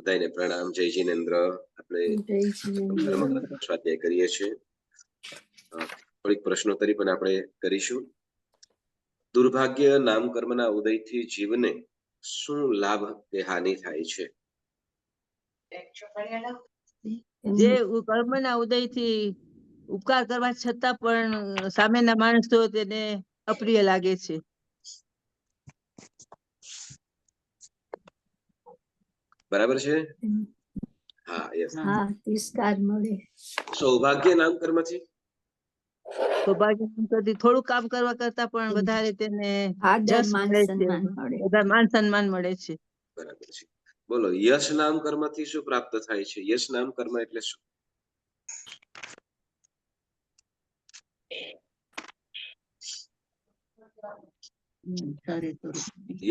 બધાને પ્રણામ. જય જીનેન્દ્ર. આપણે ધર્મગ્રંથ સ્વાધ્યાય કરીએ છીએ. થોડીક પ્રશ્નોત્તરી પણ આપણે કરીશું. દુર્ભાગ્ય નામકર્મના ઉદયથી જીવને શું લાભ કે હાનિ થાય છે? જે કર્મના ઉદયથી ઉપકાર કરવા છતાં પણ સામેના માણસો તેને અપ્રિય લાગે છે. બરાબર છે. હા, યસ. હા, તિરસ્કાર મળે. સૌભાગ્ય નામકર્મથી સૌભાગ્ય નામકર્મથી થોડું કામ કરવા કરતા પણ વધારે તેને આદર યશ માન મળે છે, સન્માન મળે. વધારે માન સન્માન મળે છે. બરાબર છે. બોલો, યશ નામ કર્મથી શું પ્રાપ્ત થાય છે? યશ નામ કર્મ એટલે શું?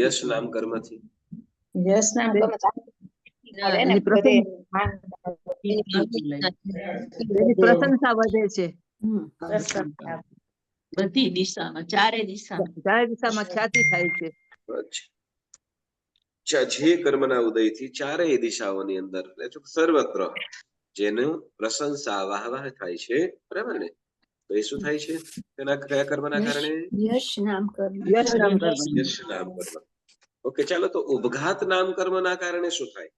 યશ નામ કર્મથી યશ નામ કર્મ એની પ્રશંસા વધે છે. બધી દિશામાં, ચારે દિશામાં ખ્યાતિ થાય છે. જે કર્મના ઉદયથી ચારેય દિશાઓની અંદર સર્વત્ર જેનું પ્રશંસા વાહવાહ થાય છે, બરાબર ને? તો એ શું થાય છે? તેના કયા કર્મના કારણે? યશ નામ કર્મ. યશ નામ કર્મ. યશ નામ કર્મ. ઓકે, ચાલો તો ઉપઘાત નામ કર્મના કારણે શું થાય?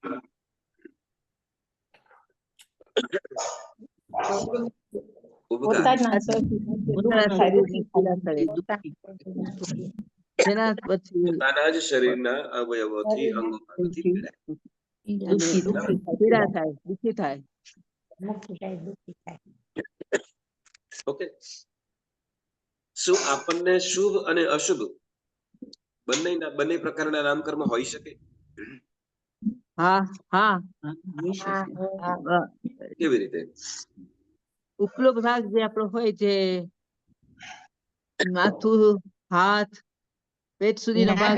પોતાના જ શરીરના અવયવોથી અંગોથી પીડા થાય, દુઃખી થાય. ઓકે, શું આપણને શુભ અને અશુભ બંને પ્રકારના નામકર્મ હોઈ શકે? હા, હા. કેવી રીતે? ઉપલો ભાગ જે આપણો હોય, જે માથું, હાથ, પેટ સુધીનો ભાગ,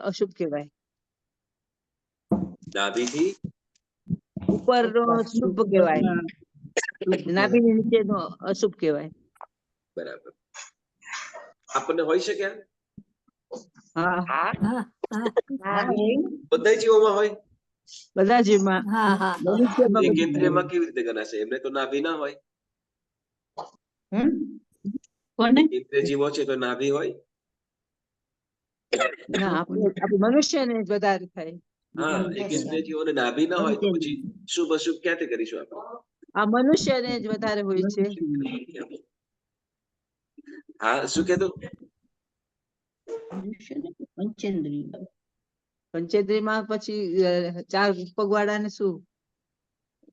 અશુભ કહેવાય. નાભીથી ઉપરનો શુભ કહેવાય, નાભીની નીચેનો અશુભ કહેવાય. બરાબર. આપણને હોઈ શકે? હા, બધા જીવોમાં હોય. બધા જીવમાં. એક ઇન્દ્રિયમાં કેવી રીતે ગણાશે? એમને તો નાભી ના હોય. ઇન્દ્રિય જીવો છે તો નાભી હોય. ના, આપણે મનુષ્યને જ વધારે થાય. હા, એક ઇન્દ્રિય જીવોને નાભી ના હોય તો પછી શુભ અશુભ ક્યાંથી કરીશું આપણે? આ મનુષ્યને જ વધારે હોય છે. હા, શું કીધું? પંચેન્દ્રિયમાં પછી 4 પગવાળા ને શું?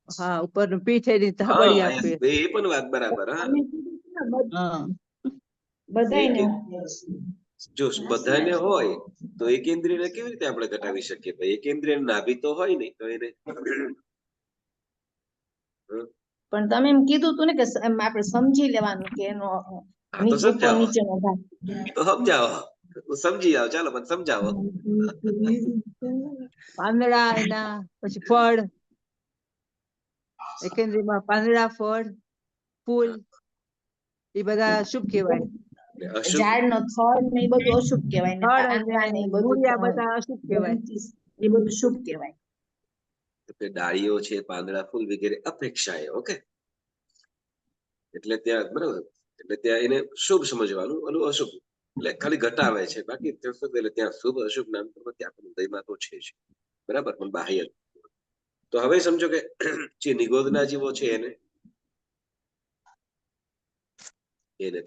હા, ઉપર પીઠ એની ધાબળી આપે. એ પણ વાત બરાબર. હા, જો બધાને હોય તો એકેન્દ્રિયને કેવી રીતે આપણે ઘટાવી શકીએ? એકેન્દ્રિય નાભી તો હોય નહીં તો એને. પણ તમે એમ કીધું તું ને કે આપણે સમજી લેવાનું કે એનો નીચેનો ભાગ. તો સમજાવો, સમજી જાઓ. ચાલો, મને સમજાવો. પાંદડા એના, પછી ફળ, એકેન્દ્રિયમાં પાંદડા, ફળ, ફૂલ, એ બધા શુભ કહેવાય. ઝાડનો થડ ને એ બધું અશુભ કહેવાય, ને પાંદડા ને એ બધું બધા અશુભ કહેવાય, એ બધું શુભ કહેવાય. ડાળીઓ છે, પાંદડા, ફૂલ વગેરે અપેક્ષાએ. ઓકે, એટલે ત્યાં બરાબર, એટલે ત્યાં એને શુભ સમજવાનું, અને અશુભ એટલે ખાલી ઘટાવે છે. બાકી ત્યાં શુભ અશુભ નામ ત્યાં હૃદયમાં તો છે જ, બરાબર. પણ બાહ્ય. તો હવે સમજો કે જે નિગોદના જીવો છે એને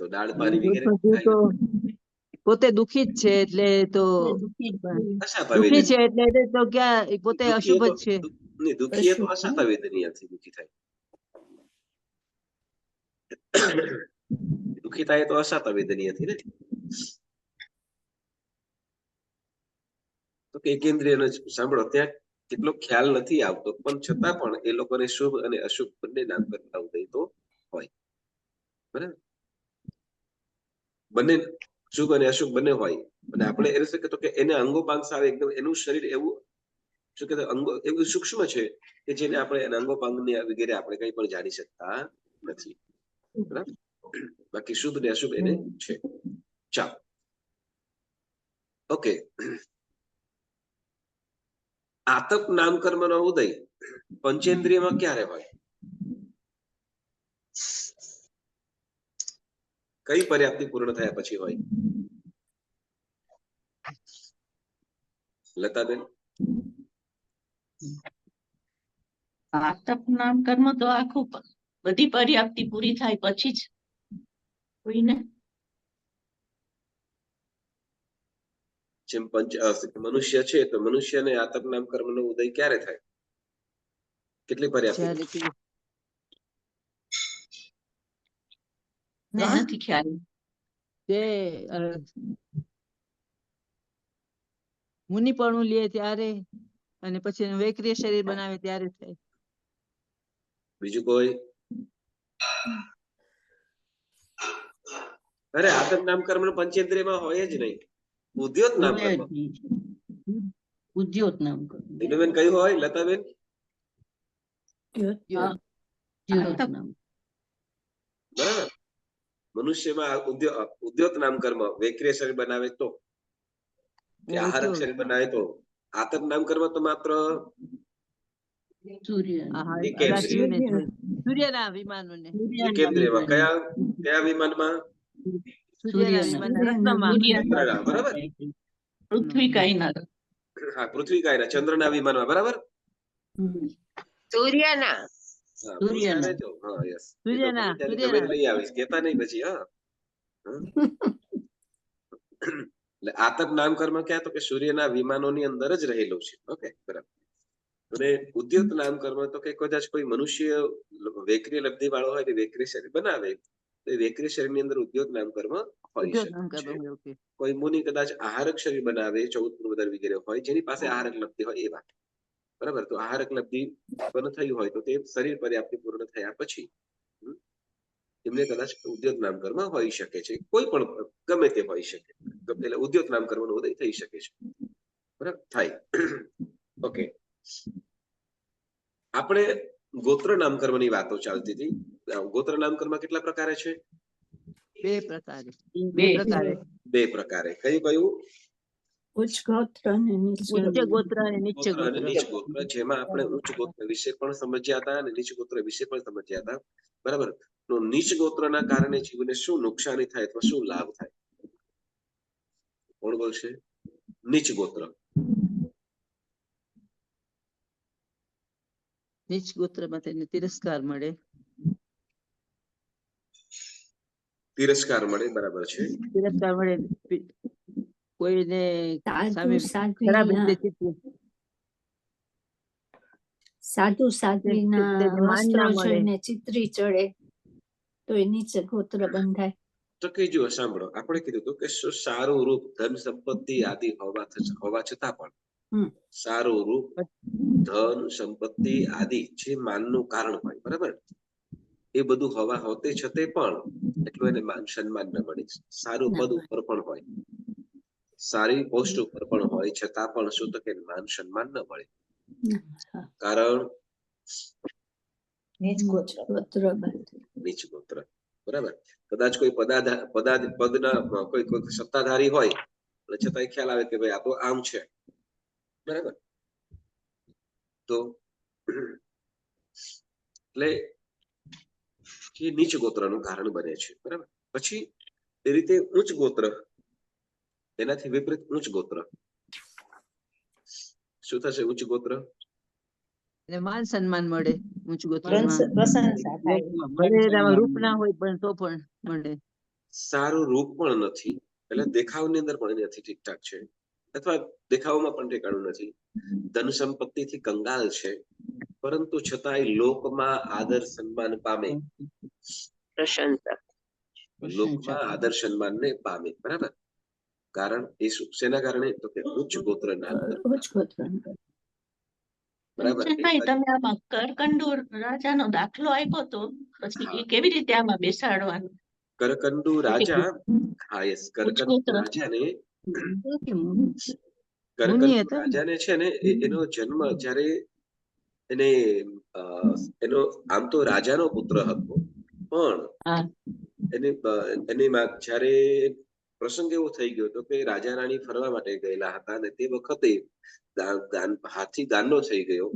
તો દાળ પાણી વગેરે પોતે દુઃખી જ છે, એટલે તો દુઃખી છે એટલે તો ક્યાં પોતે અશુભ જ છે. દુઃખી તો અસાતાવેદનીયથી દુઃખી થાય. દુઃખી થાય તો અસાતાવેદનીયથી ને. તો કે કેન્દ્રીય સાંભળો, ત્યાં કેટલો ખ્યાલ નથી આવતો, પણ છતાં પણ એ લોકોને શુભ અને અશુભ બંને નામ કરતા ઉદય તો હોય, બરાબર. બંને શુભ અને અશુભ બંને હોય, અને આપણે એને શું કહેતો કે એને અંગો પાંગ એકદમ એનું શરીર એવું શું કહેવાય, અંગો એવું સૂક્ષ્મ છે કે જેને આપણે એના અંગો પાંગની વગેરે આપણે કંઈ પણ જાણી શકતા નથી, બરાબર. બાકી શુભ ને અશુભ એને છે. ચાલો, ઓકે. આતપ નામકર્મનો ઉદય પંચેન્દ્રિયમાં ક્યારે હોય? કઈ પર્યાપ્તિ પૂર્ણ થયા પછી હોય? લતાબેન? આતપ નામ કર્મ તો આખું બધી પર્યાપ્તિ પૂરી થાય પછી જ હોય ને. જેમ મનુષ્ય છે તો મનુષ્યને આતપ નામ કર્મનો ઉદય ક્યારે થાય? કેટલી પર્યાપ્તિ? જ્યારે તે મને નથી ખ્યાલ. તે મુનિપણું લે ત્યારે અને પછી એનું વૈક્રિય શરીર બનાવે ત્યારે થાય. બીજું કોઈ? અરે આતપ નામ કર્મ પંચેન્દ્રિયમાં હોય જ નહીં. ઉદ્યોત નામ કર્મ. ઉદ્યોત નામ કર્મ. દિનુબેન કયું હોય? લતાબેન? ઉદ્યોત નામ. બરાબર. મનુષ્યમાં ઉદ્યોત નામ કર્મ વૈક્રિય શરીર બનાવે તો, કે આહારક શરીર બનાવે તો. આતપ નામ કર્મ તો માત્ર સૂર્યના વિમાનોને કેન્દ્રિયમાં. કયા વિમાનમાં? ચંદ્રના. બરાબર. પૃથ્વી કાયના. હા, પૃથ્વી કાયના ચંદ્રના વિમાનમાં. બરાબર. સૂર્યના. લઈ આવીશ, કેતા નહીં પછી. હા, એટલે આતપ નામ કર્મ ક્યાં? તો કે સૂર્યના વિમાનોની અંદર જ રહેલું છે. ઓકે, બરાબર. અને ઉદ્યોત નામ કર્મ તો કે કદાચ કોઈ મનુષ્ય વૈક્રિય લબ્ધિ વાળો હોય, વૈક્રિય શરીર બનાવે તો વૈક્રિય શરીર ની અંદર ઉદ્યોત નામ કર્મ હોય શકે. કોઈ મુનિ કદાચ આહારક શરીર બનાવે, 14 પૂર્વદર વગેરે હોય, જેની પાસે આહારક લબ્ધિ હોય એવા. બરાબર. તો આહારક લબ્ધિ ઉત્પન્ન થયું હોય તો તે શરીર પર્યાપ્તિ પૂર્ણ થયા પછી એમને કદાચ ઉદ્યોત નામ કર્મ હોઈ શકે છે. કોઈ પણ ગમે તે હોઈ શકે. એટલે ઉદ્યોત નામ કર્મનો ઉદય થઈ શકે છે. બરાબર. થાય. ઓકે, આપણે ગોત્ર નામકર્મની વાતો ચાલતી હતી. ગોત્ર નામકર્મ કેટલા પ્રકારે છે? બે પ્રકારે. કયું? ઉચ્ચ ગોત્ર અને ઉચ્ચ ગોત્ર અને નીચ ગોત્ર. જેમાં આપણે ઉચ્ચ ગોત્ર વિશે પણ સમજ્યા હતા અને નીચ ગોત્ર વિશે પણ સમજ્યા હતા. બરાબર. તો નીચ ગોત્રના કારણે જીવને શું નુકસાની થાય અથવા શું લાભ થાય? કોણ બોલશે? નીચ ગોત્ર. નીચ ગોત્રમાં તેને તિરસ્કાર મળે. તિરસ્કાર મળે. બરાબર છે. તિરસ્કાર મળે. કોઈને ખરાબ રીતે સાધુ સાધ્વીના વસ્ત્રો જોઈને ચિત્રી ચડે તો એ નીચે ગોત્ર બંધાય. તો કીજું, સાંભળો, આપણે કીધું હતું કે સારું રૂપ, ધન સંપત્તિ આદિ હોવા છતાં પણ સારું રૂપ, ધન સંપત્તિ આદિ જે માનનું કારણ હોય, બરાબર, એ બધું હોવા હોતે છતે પણ એટલું એને માન સન્માન ન મળે. સારું પદ ઉપર પણ હોય, સારી પોસ્ટ ઉપર પણ હોય છતાં પણ શું તો કે માન સન્માન ન મળે. કારણ નીચ ગોત્ર. બરાબર. કદાચ કોઈ પદના કોઈ સત્તાધારી હોય અને છતાંય ખ્યાલ આવે કે ભાઈ આ તો આમ છે. બરાબર. તો એટલે નીચ ગોત્રનું કારણ બને છે. બરાબર. પછી એ રીતે ઉચ્ચ ગોત્ર, એનાથી વિપરીત ઉચ્ચ ગોત્ર. શું થશે? ઉચ્ચ ગોત્ર માન સન્માન મળે. ઉચ્ચ ગોત્ર રૂપ ના હોય પણ તો પણ મળે. સારું રૂપ પણ નથી, એટલે દેખાવની અંદર પણ નથી ઠીકઠાક છે, અથવા દેખાવમાં પણ ઠેકાણું નથી. ધન સંપત્તિથી કંગાલ છે, પરંતુ છતાંય લોકમાં આદર સન્માન પામે. પ્રશંસા. લોકમાં આદર સન્માનને પામે. બરાબર. કારણ એ શેના કારણે? તો કે ઉચ્ચ ગોત્ર નામ. બરાબર. તમે આમાં કરકંડુ રાજાનો દાખલો આપ્યો તો પછી એ કેવી રીતે આમાં બેસાડવાનું? કરકંડુ રાજા, હા યસ, કરકંડુ રાજાને છે ને એનો જન્મ જ્યારે એનો આમ તો રાજાનો પુત્ર હતો, પણ એની જયારે પ્રસંગ એવો થઈ ગયો હતો કે રાજા રાણી ફરવા માટે ગયેલા હતા અને તે વખતે હાથી ગાંડો થઈ ગયો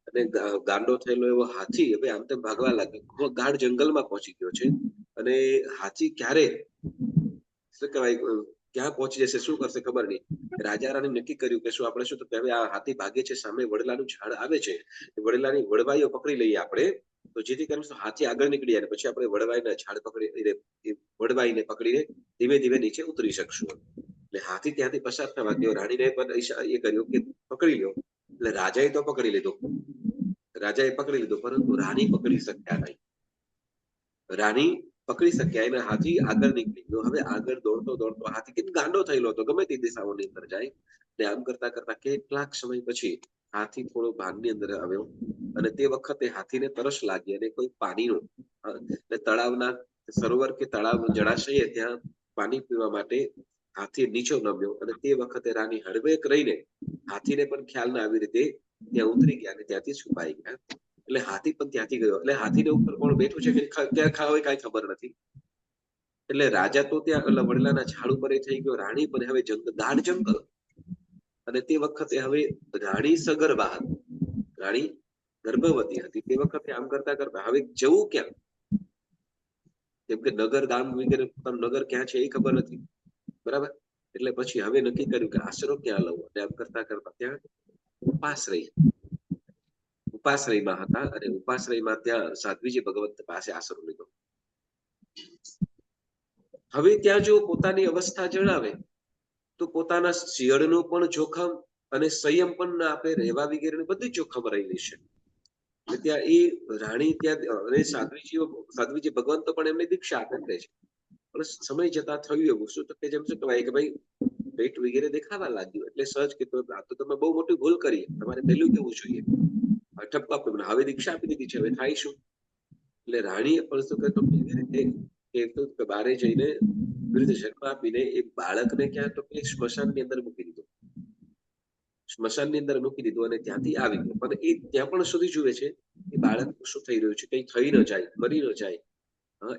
અને ગાંડો થયેલો એવો હાથી હવે આમ તેમ ભાગવા લાગ્યો, ગાઢ જંગલમાં પહોંચી ગયો છે અને હાથી ક્યારે શું કહેવાય ક્યાં પહોંચી જશે, શું કરશે ખબર નહીં. રાજા રાણી નક્કી કર્યું કે શું આપણે શું તો હવે આ હાથી ભાગે છે, સામે વડલાનું ઝાડ આવે છે, વડલાની વડવાઈઓ પકડી લઈએ આપણે, તો જેથી કરીને હાથી આગળ નીકળી જાય પછી આપણે વડવાઈના ઝાડ પકડી વડવાઈને પકડીને ધીમે ધીમે નીચે ઉતરી શકશું. એટલે હાથી ત્યાંથી પસાર થવા ગયો, રાણીને પણ એ કર્યું કે પકડી લ્યો. એટલે રાજાએ તો પકડી લીધો, પરંતુ રાણી પકડી શક્યા નહીં. રાણી પકડી શક્યા એને હાથી આગળ નીકળી ગયો. હવે આગળ દોડતો દોડતો હાથી કેમ ગાંડો થયેલો હતો, ગમે તે દિશાઓની અંદર જાય ને આમ કરતા કરતા કેટલાક સમય પછી હાથી થોડો ભાનની અંદર આવ્યો અને તે વખતે હાથીને તરસ લાગી અને કોઈ પાણીનું તળાવના સરોવર કે તળાવ જળાશયે ત્યાં પાણી પીવા માટે હાથી નીચો નમ્યો અને તે વખતે રાણી હળવેક રહીને હાથીને પણ ખ્યાલ ના આવી રીતે ત્યાં ઉતરી ગયા અને ત્યાંથી છુપાઈ ગયા. એટલે હાથી પણ ત્યાંથી ગયો. એટલે હાથીને ઉપર કોણ બેઠું છે કે ક્યાં ખાવે કઈ ખબર નથી. એટલે રાજા તો ત્યાં વડલાના ઝાડ ઉપર થઈ ગયો, રાણી પણ હવે ગાઢ જંગલ અને તે વખતે હવે રાણી સગર્ભા હતી, રાણી ગર્ભવતી હતી. તે વખતે આમ કરતા કરતા હવે જવું ક્યાં, કેમ કે નગર ગામ વગેરે નગર ક્યાં છે એ ખબર નથી, બરાબર. એટલે પછી હવે નક્કી કર્યું કે આશરો ક્યાં લઉં અને આમ કરતા કરતા ત્યાં ઉપાશ્રયમાં હતા અને ઉપાશ્રયમાં ત્યાં સાધ્વીજી ભગવંત પાસે આશરો લીધો. હવે ત્યાં જો પોતાની અવસ્થા જણાવે તો પોતાના શિયળનું પણ જોખમ અને સંયમ પણ ના આપે, રહેવા વગેરે બધી જોખમ રહેલી છે. એટલે ત્યાં એ રાણી ત્યાં અને સાધ્વીજી ભગવંત પણ એમને દીક્ષા આપે છે. પણ સમય જતા થયું એવું શું તો કે જેમ શું કહેવાય કે ભાઈ પેટ વગેરે દેખાવા લાગ્યું એટલે સહજ કે આ તો તમે બહુ મોટી ભૂલ કરી, તમારે પહેલું કેવું જોઈએ, ઠપકો આપ્યો, હવે દીક્ષા આપી દીધી છે, હવે થાય શું. એટલે રાણીએ પણ શું કહ્યું કે બારે જઈને વૃદ્ધ જન્મ આપીને એ બાળકને ક્યાં તો કે સ્મશાનની અંદર મૂકી દીધું, અને ત્યાંથી આવી ગયો. પણ એ ત્યાં પણ સુધી જુએ છે કે બાળક શું થઈ રહ્યું છે, કઈ થઈ ન જાય, મરી ન જાય,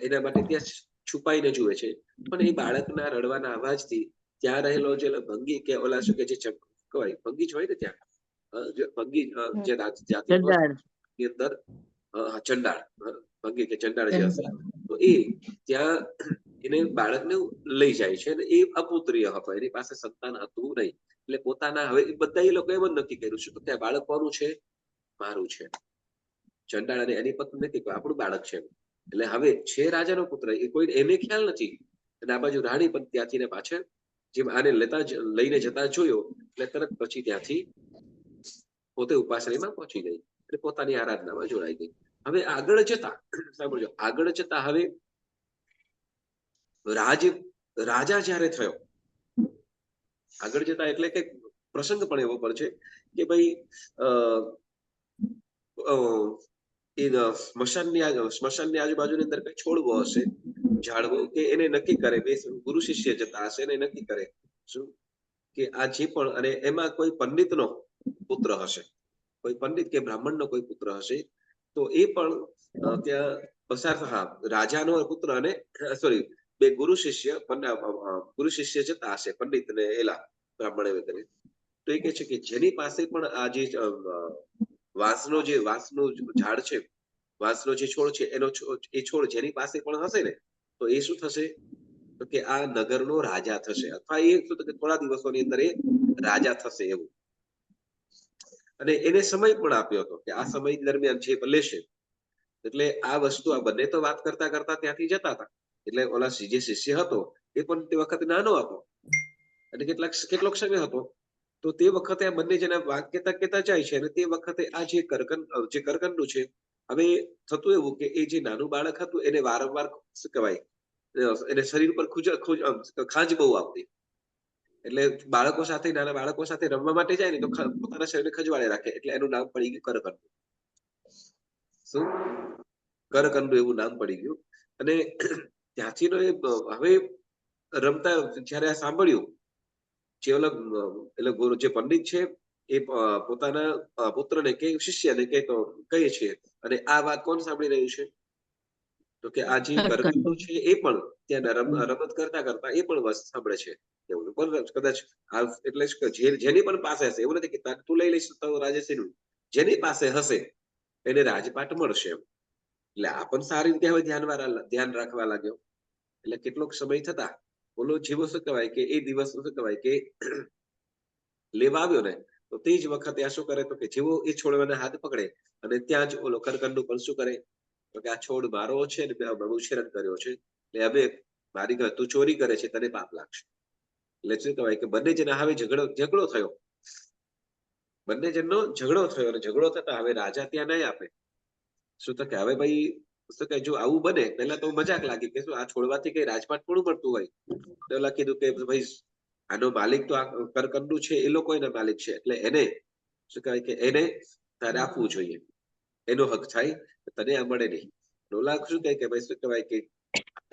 એના માટે ત્યાં છુપાઈને જુએ છે. પણ એ બાળકના રડવાના અવાજથી ત્યાં રહેલો જે ભંગી કે ઓલા શું કે જે કહેવાય ભંગી જ હોય ને ત્યાં ભંગી જે જાતિ ની અંદર ચંડાળ ભંગી કે ચંડાળ જે હશે તો એ ત્યાં એને બાળકને લઈ જાય છે અને એ અપુત્રીય હતો, એની પાસે સંતાન હતું નહીં. એટલે પોતાના હવે બધા એ લોકો એમ જ નક્કી કર્યું છે તો ત્યાં બાળક કોનું છે, મારું છે. ચંડાળ અને એની પત્ની નથી, આપણું બાળક છે. એટલે હવે છે રાજાનો પુત્ર, એ કોઈ એને ખ્યાલ નથી. અને આ બાજુ રાણી પણ ત્યાંથી ને પાછળ જેમ આને લઈને જતા જોયો એટલે તરત પછી ત્યાંથી પોતે ઉપાશ્રયમાં પહોંચી ગઈ એટલે પોતાની આરાધનામાં જોડાઈ ગઈ. હવે આગળ જતા સાંભળજો, આગળ જતા હવે રાજા જયારે થયો, આગળ જતા એટલે કે પ્રસંગ પણ એવો પણ છે કે ભાઈ એ સ્મશાનની આજુબાજુની અંદર કઈ છોડવો હશે, ઝાડવો કે એને નક્કી કરે, બે ગુરુ શિષ્ય જતા હશે એને નક્કી કરે શું કે આ જે પણ અને એમાં કોઈ પંડિતનો પુત્ર હશે, કોઈ પંડિત કે બ્રાહ્મણનો કોઈ પુત્ર હશે તો એ પણ ત્યાં પસાર રાજાનો પુત્ર અને સોરી બે ગુરુ શિષ્ય જતા હશે, પંડિત ને એલા બ્રાહ્મણ વગેરે. તો એ કે છે કે જેની પાસે પણ આ જે વાંસનું ઝાડ છે, વાંસનો જે છોડ છે એનો એ છોડ જેની પાસે પણ હશે ને તો એ શું થશે તો કે આ નગરનો રાજા થશે, અથવા એ શું કે થોડા દિવસોની અંદર એ રાજા થશે એવું. અને એને સમય પણ આપ્યો હતો કે આ સમય દરમિયાન જે લેશે. એટલે આ વસ્તુ આ બંને તો વાત કરતા કરતા ત્યાંથી જતા હતા. એટલે ઓલા જે શિષ્ય હતો એ પણ તે વખતે નાનો હતો અને કેટલોક સમય હતો. તો તે વખતે આ બંને જણા વાત કેતા જાય છે અને તે વખતે આ જે કરકંડું છે, હવે થતું એવું કે એ જે નાનું બાળક હતું એને વારંવાર શું કહેવાય એને શરીર પર ખાંજ બહુ આવતી. એટલે નાના બાળકો સાથે રમવા માટે જાય ને તો પોતાના શરીરને ખજવાળે રાખે એટલે એનું નામ પડી ગયું કરકંડુ. શું કરકંડુ એવું નામ પડી ગયું. અને ત્યાંથી હવે રમતા જયારે આ સાંભળ્યું જે પંડિત છે એ પોતાના પુત્રને કે શિષ્યને કહે છે અને આ વાત કોણ સાંભળી રહ્યું છે તો કે આ જે કરકંડો છે એ પણ ત્યાં રમત કરતા કરતા એ પણ સાંભળે છે એવું પણ કદાચ એટલે જેની પણ પાસે હશે એવું નથી કે તું લઈ લઈશ તો રાજેશ્રી જેની પાસે હશે એને રાજપાટ મળશે એટલે આ પણ સારી રીતે હવે ધ્યાન રાખવા લાગ્યો એટલે કેટલોક સમય થતા બોલો જેવો શું કહેવાય કે એ દિવસ શું કહેવાય કે લેવા આવ્યો ને તો તે જ વખતે આ શું કરે તો કે જેવો એ છોડવાના હાથ પકડે અને ત્યાં જ ઓલો કરકંડુ પણ શું કરે તો કે આ છોડ મારો છે ને ઉછેરણ કર્યો છે એટલે હવે મારી તું ચોરી કરે છે તને પાપ લાગશે એટલે શું કહેવાય કે બંને જણા હવે ઝઘડો થયો બંને જણનો ઝઘડો થયો અને ઝઘડો થતા હવે રાજા ત્યાં નહીં આપે શું તો કે હવે ભાઈ શું કે જો આવું બને પહેલા તો મજાક લાગી કે શું આ છોડવાથી કઈ રાજપાટ થોડું મળતું હોય તો કીધું કે ભાઈ આનો માલિક તો આ કરકંડુ છે એ લોકો એના માલિક છે એટલે એને શું કહેવાય કે એને તારે આપવું જોઈએ એનો હક થાય તને આ મળે નહીં ડોલા શું કહે કે ભાઈ શું કહેવાય કે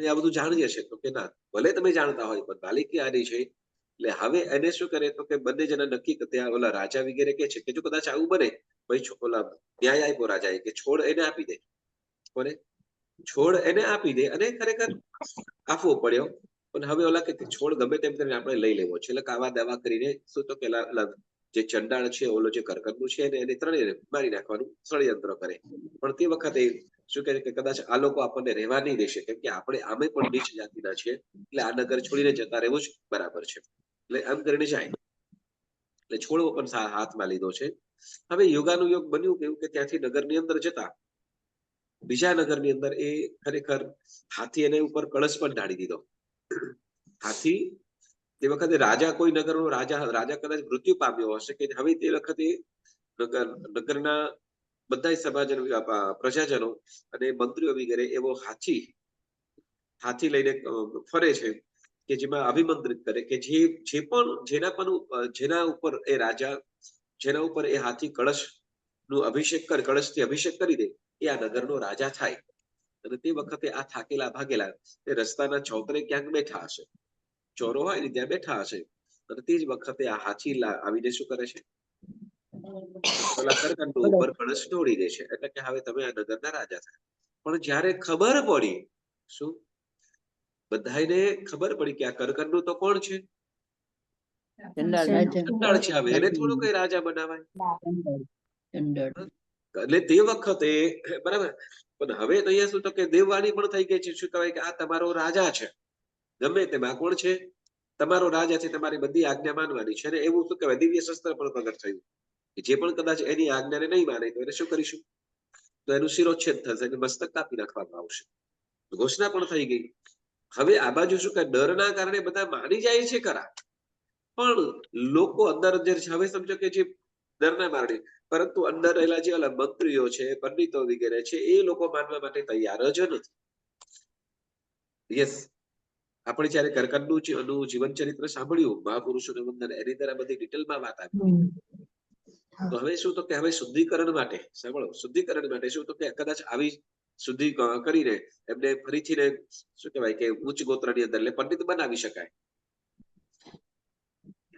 આ બધું જાણીએ છે તો કે ના ભલે તમે જાણતા હોય પણ માલિકી આની છે એટલે હવે એને શું કરે તો કે બંને જણા નક્કી ત્યાં ઓલા રાજા વગેરે કે છે કે જો કદાચ આવું બને ભાઈ ઓલા ન્યાય આપ્યો રાજાએ કે છોડ એને આપી દે કોને છોડ એને આપી દે અને ખરેખર આપવો પડ્યો પણ હવે ઓલા કે છોડ ગમે તેમ કરીને આપણે લઈ લેવો છે એટલે કાવા દાવા કરીને શું તો કે જે ચંડાળ છે ઓલો જે કરકંદુ છે એને ત્રણેય મારી નાખવાનું ષડયંત્ર કરે પણ તે વખતે શું કહે કે કદાચ આ લોકો આપણને રહેવા નહીં દેશે કેમ કે આપણે આમે પણ નીચ જાતિના છીએ એટલે આ નગર છોડીને જતા રહેવું જ બરાબર છે એટલે આમ કરીને જાય એટલે છોડવો પણ હાથમાં લીધો છે હવે યોગાનુયોગ બન્યું કેવું કે ત્યાંથી નગરની અંદર જતા બીજા નગરની અંદર એ ખરેખર હાથી એને ઉપર કળશ પણ ઢાળી દીધો હાથી તે વખતે રાજા કોઈ નગરનો રાજા કદાચ મૃત્યુ પામ્યો હશે કે હવે તે વખતે નગરના બધા સમાજનો પ્રજાજનો અને મંત્રીઓ વગેરે એવો હાથી લઈને ફરે છે કે જેમાં અભિમંત્રિત કરે કે જે પણ જેના ઉપર એ રાજા જેના ઉપર એ હાથી કળશથી અભિષેક કરી દે એ આ નગરનો રાજા થાય અને તે વખતે આ થાકેલા ભાગેલા એ રસ્તાના ચોતરે ક્યાંક બેઠા હશે ચોરો હોય ને ત્યાં બેઠા હશે અને તે જ વખતે આ હાથી આવીને શું કરે છે કરકંડુ ઉપર કળશ ઢોળી દે છે એટલે કે હવે તમે આ નગરના રાજા થાય પણ જયારે ખબર પડી શું બધાને ખબર પડી કે આ કરકંડુ તો કોણ છે ચંડાળ છે હવે એને થોડું કઈ રાજા બનાવાય એટલે તે વખતે બરાબર પણ હવે તો અહીંયા શું તો કે દેવવાણી પણ થઈ ગઈ છે શું કહેવાય કે આ તમારો રાજા છે ગમે તેમાં કોણ છે તમારો રાજા છે તમારી બધી આજ્ઞા માનવાની છે અને એવું શું કહેવાય દિવ્ય શસ્ત્ર પણ પ્રગટ થયું જે પણ કદાચ એની આજ્ઞાને નહીં માને તો એને શું કરીશું તો એનું શિરોચ્છેદ થશે અને મસ્તક કાપી નાખવામાં આવશે ઘોષણા પણ થઈ ગઈ હવે આ બાજુ શું કે ડરના કારણે બધા માની જાય છે ખરા પણ લોકો અંદર હવે સમજો કે જે ડરના મારણે પરંતુ અંદર રહેલા જે મંત્રીઓ છે પંડિતો વગેરે છે એ લોકો માનવા માટે તૈયાર જ નથી યસ આપણે જયારે કરકંડુનું જીવન ચરિત્ર સાંભળ્યું મહાપુરુષોને વંદન એની અંદર બધી ડિટેલમાં વાત આવી તો હવે શું તો કે હવે શુદ્ધિકરણ માટે સાંભળો શુદ્ધિકરણ માટે શું તો કે કદાચ આવી શુદ્ધિ કરીને એમને ફરીથી શું કહેવાય કે ઉચ્ચ ગોત્રની અંદર એટલે પંડિત બનાવી શકાય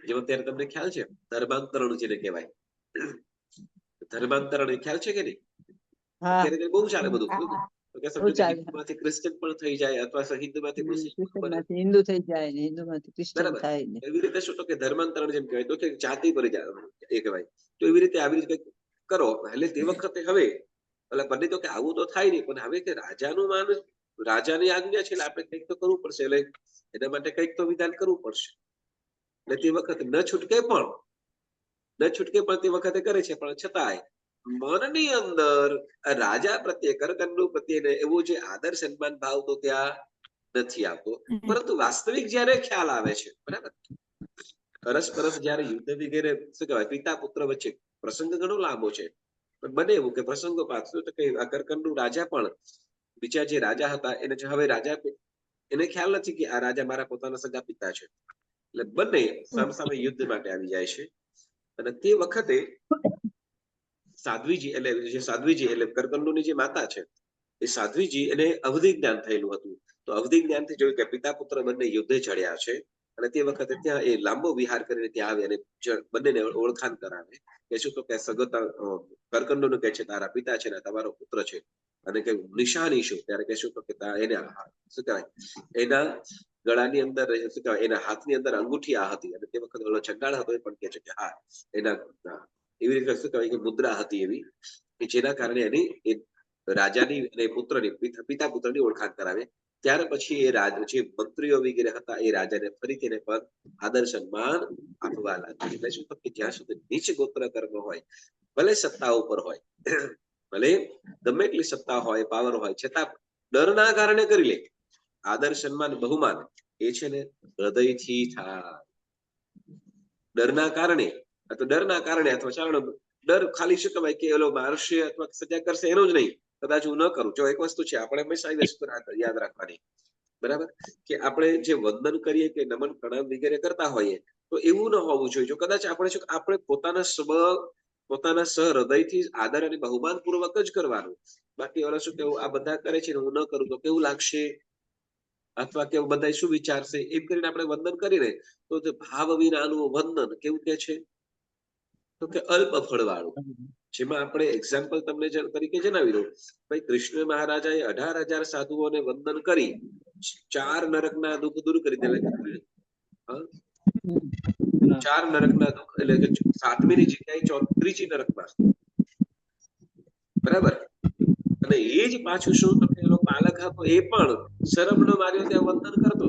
જેમ અત્યારે તમને ખ્યાલ છે ધર્માંતરણ જેને કહેવાય ધર્માંતરણ એ ખ્યાલ છે કે નહીં અત્યારે બહુ ચાલે બધું હિન્દુમાંથી ક્રિશ્ચન પણ થઈ જાય અથવા હિન્દુમાંથી હિન્દુ થઈ જાય ને હિન્દુમાંથી ક્રિશ્ચન થાય ને એવી રીતે શું તો કે ધર્માંતરણ જેમ કહેવાય તો કે જાતિ પર એ કહેવાય તો એવી રીતે આવી રીતે કરો એટલે તે વખતે હવે એટલે પંડિતો કે આવું તો થાય નહીં પણ હવે કે રાજાનું માન રાજાની આજ્ઞા છે એટલે આપણે કંઈક તો કરવું પડશે એટલે એના માટે કંઈક તો વિધાન કરવું પડશે એટલે તે વખતે ન છૂટકે પણ તે વખતે કરે છે પણ છતાંય મનની અંદર રાજા પ્રત્યે કરકંડુ પ્રત્યે એવું જે આદર સન્માન ભાવ તો ત્યાં નથી આવતો પરંતુ વાસ્તવિક જયારે ખ્યાલ આવે છે બરાબર પરસ્પરસ જયારે યુદ્ધ વગેરે શું કહેવાય પિતા પુત્ર વચ્ચે પ્રસંગ ઘણો લાંબો છે પણ બને એવું કે પ્રસંગો પાછું તો કે આ કરકંડુ રાજા પણ બીજા જે રાજા હતા એને હવે રાજા એને ખ્યાલ નથી કે આ રાજા મારા પોતાના સગા પિતા છે એટલે બંને સામસામે યુદ્ધ માટે આવી જાય છે અને તે વખતે સાધ્વીજી એટલે કરકંડુની જે માતા છે એ સાધ્વીજી એને અવધિ જ્ઞાન થયેલું હતું તો અવધિ જ્ઞાનથી જોયું કે પિતા પુત્ર બંને યુદ્ધે ચડ્યા છે અને તે વખતે ત્યાં એ લાંબો વિહાર કરીને ત્યાં આવે અને બંનેને ઓળખાણ કરાવે કે શું તો કે સગત કરકંડુનું કહે છે તારા પિતા છે ને તમારો પુત્ર છે અને કે નિશાની શું, ત્યારે કહેશું તો કે એને શું કહેવાય, એના ગળાની અંદર શું કહેવાય, એના હાથની અંદર અંગૂઠી આ હતી, અને તે વખતે ઓલો ચંડાળ હતો એ પણ કહે છે કે હા એના એવી રીતે શું કહેવાય કે મુદ્રા હતી એવી, કે જેના કારણે એની એ રાજાની અને પુત્રની પિતા પુત્રની ઓળખાણ કરાવે. ત્યાર પછી એ જે મંત્રીઓ વગેરે હતા એ રાજાને ફરીથી એને પણ આદર સન્માન આપવા લાગ્યા. એટલે શું કે જ્યાં સુધી નીચ ગોત્ર કર્મ હોય, ભલે સત્તા ઉપર હોય, ભલે ગમે એટલી સત્તા હોય, પાવર હોય, છતાં ડરના કારણે કરી લે. આદર સન્માન બહુમાન એ છે ને હૃદયથી થાય. ડરના કારણે અથવા ચાલો ડર ખાલી શું કહેવાય કે એલો મારશે અથવા સજા કરશે એનો જ નહીં, કદાચ હું ન કરું. જો એક વસ્તુ છે આપણે હંમેશા એ વસ્તુ યાદ રાખવાની, બરાબર, કે આપણે જે વંદન કરીએ કે નમન પ્રણામ વગેરે કરતા હોઈએ તો એવું ન હોવું જોઈએ. જો કદાચ આપણે પોતાના સહૃદયથી આદર અને બહુમાન પૂર્વક જ કરવાનું. બાકી ઓલા શું કેવું, આ બધા કરે છે ને હું ન કરું તો કેવું લાગશે, અથવા કે બધા શું વિચારશે, એમ કરીને આપણે વંદન કરીને તો ભાવ વિનાનું વંદન કેવું કે છે તો કે અલ્પ ફળ વાળું. જેમાં આપણે એક્ઝામ્પલ તમને તરીકે જણાવી દઉં, ભાઈ કૃષ્ણ મહારાજાએ 18,000 સાધુઓને વંદન કરી 4 નરકના દુઃખ દૂર કરી દીધા. 4 નરકના દુઃખ, એટલે કે 7મી જગ્યાએ 34 નરકમાં, બરાબર. અને એ જ પાછું શું તો એનો પાલક હતો એ પણ શરમ ન માર્યો ત્યાં વંદન કરતો.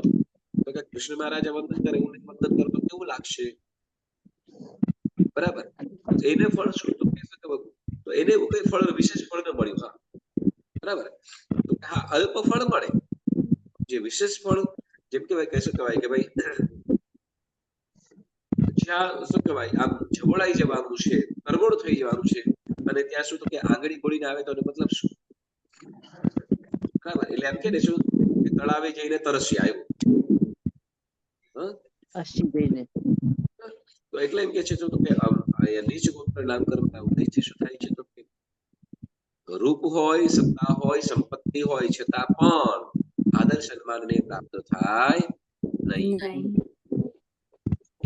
તો કે કૃષ્ણ મહારાજે વંદન કરે હું વંદન કરતો કેવું લાગશે, બરાબર. એને ફળ શું તો એને એવું કઈ ફળ વિશેષ ફળ ન મળ્યું. હા, બરાબર. તો હા અલ્પ ફળ મળે, જે વિશેષ ફળ જેમ કેવાય કે શું કહેવાય કે ભાઈ જ્યાં શું કહેવાય આમ જવળાઈ જવાનું છે, તરબોળ થઈ જવાનું છે, અને ત્યાં શું તો કે આંગળી ગોળીને આવે તો મતલબ શું, બરાબર. એટલે એમ કે ને શું કે તળાવે જઈને તરસી આવ્યો, તો એટલે એમ કે છે તો કે નીચ ગોત્ર નામ કર્મના ઉદયથી શું થાય છે તો કે રૂપ હોય, સત્તા હોય, સંપત્તિ હોય, છતાં પણ આદર સન્માનને પ્રાપ્ત થાય નહીં.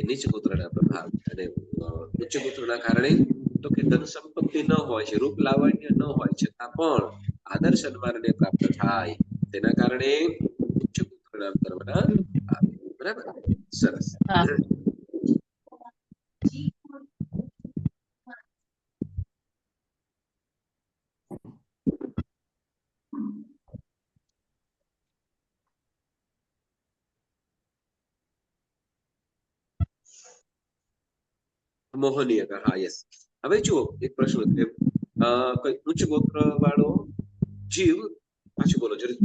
નીચ ગોત્રના પ્રભાવ અને ઉચ્ચ ગોત્રના કારણે તો કે ધન સંપત્તિ ન હોય છે, રૂપ લાવણ્ય ન હોય, છતાં પણ આદર સન્માનને પ્રાપ્ત થાય. તેના કારણે ઉચ્ચ ગોત્રના કર્મના બરાબર. સરસ. મોહનીય, હા યસ. હવે જુઓ એક પ્રશ્ન કે કોઈ ઉચ્ચ ગોત્ર વાળો જીવ, પાછું બોલો જરી.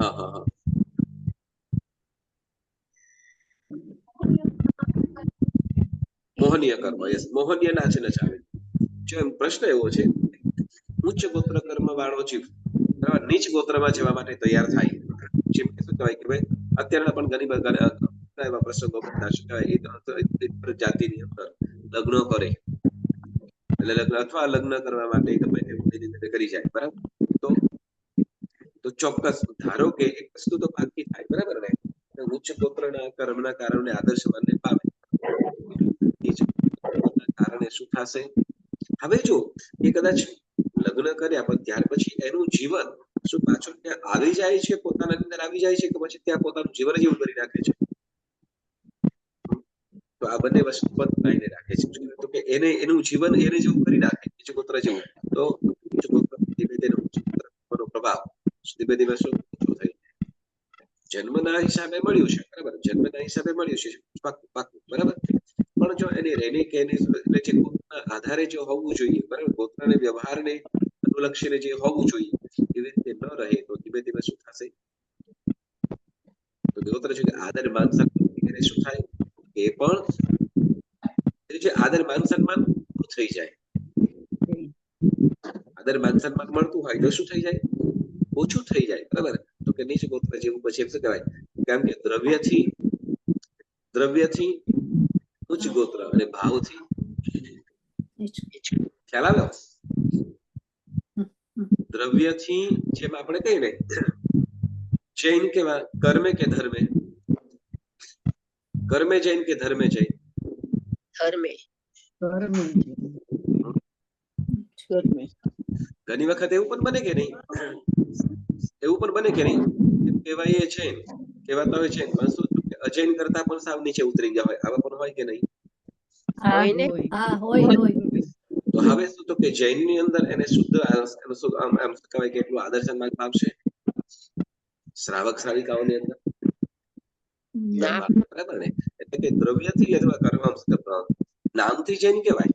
હા હા હા. મોહનીય કર્મ, યસ. મોહનીય નાચે નચાવે. જો એમ પ્રશ્ન એવો છે, ઉચ્ચ ગોત્ર કર્મ વાળો જીવ બરાબર નીચ ગોત્રમાં જવા માટે તૈયાર થાય, જેમ કે શું કહેવાય કે ભાઈ અત્યારના પણ ઘણી બધા એવા પ્રસંગો બનતા છે, જાતિની અંદર લગ્ન કરે, એટલે અથવા લગ્ન કરવા માટે ગમે તે કરી જાય, બરાબર. તો ચોક્કસ ધારો કે એક વસ્તુ તો પાકી થાય, બરાબર ને, ઉચ્ચ ગોત્રના કર્મના કારણે આદર્શ માનને પામે, કારણે શું થશે. હવે જો એ કદાચ લગ્ન કર્યા પણ ત્યાર પછી એનું જીવન શું પાછળ ત્યાં આવી જાય છે, પોતાના અંદર આવી જાય છે, કે પછી ત્યાં પોતાનું જીવન જેવું કરી નાખે છે. તો આ બંને વસ્તુ બંધ થઈને રાખે છે, તો કે એને એનું જીવન એને જેવું કરી નાખે ઉચ્ચ ગોત્ર જેવું. તો ઉચ્ચ ગોત્ર ધીમે ધીમે ઉચ્ચ ગોત્રનો પ્રભાવ ધીમે ધીમે શું ઓછો થઈ જન્મના હિસાબે મળ્યું છે, બરાબર. જન્મના હિસાબે મળ્યું છે, પાકું, બરાબર. પણ જો એની રહેણી કહેણી એટલે જે ગોત્રના આધારે જે હોવું જોઈએ, બરાબર, ગોત્રને વ્યવહારને અનુલક્ષીને જે હોવું જોઈએ એવી રીતે ન રહે તો ધીમે ધીમે શું થશે તો ગોત્ર છે કે આદર માન સન્માન શું થાય, એ પણ જે આદર માન સન્માન થઈ જાય. આદર માન સન્માન મળતું હોય તો શું થઈ જાય, ઓછું થઈ જાય, બરાબર. તો કે નીચ ગોત્ર જેવું પછી શું કહેવાય, કેમ કે દ્રવ્યથી ઉચ્ચ ગોત્ર અને ભાવથી ખ્યાલ આવ્યો. દ્રવ્યથી જેમ આપણે કહીએ ને જૈન કેવા કર્મે કે ધર્મે, કર્મે જૈન કે ધર્મે જૈન? ધર્મે ઘણી વખત એવું પણ બને કે નહીં, એવું પણ બને કે નહીં, એમ કહેવાય એ છે કહેવાતા હોય છે, પણ શું કે અજૈન કરતા પણ સાવ નીચે ઉતરી ગયા હોય, આવા પણ હોય કે નહીં? હોય ને. હા હોય તો હવે શું તો કે જૈન ની અંદર એને શુદ્ધ આમ કહેવાય કે એટલું આદર સન્માન પામશે શ્રાવક શ્રાવિકાઓની અંદર? ના પામે, બરાબર ને? એટલે કે દ્રવ્યથી અથવા કર્મ નામથી જૈન કહેવાય,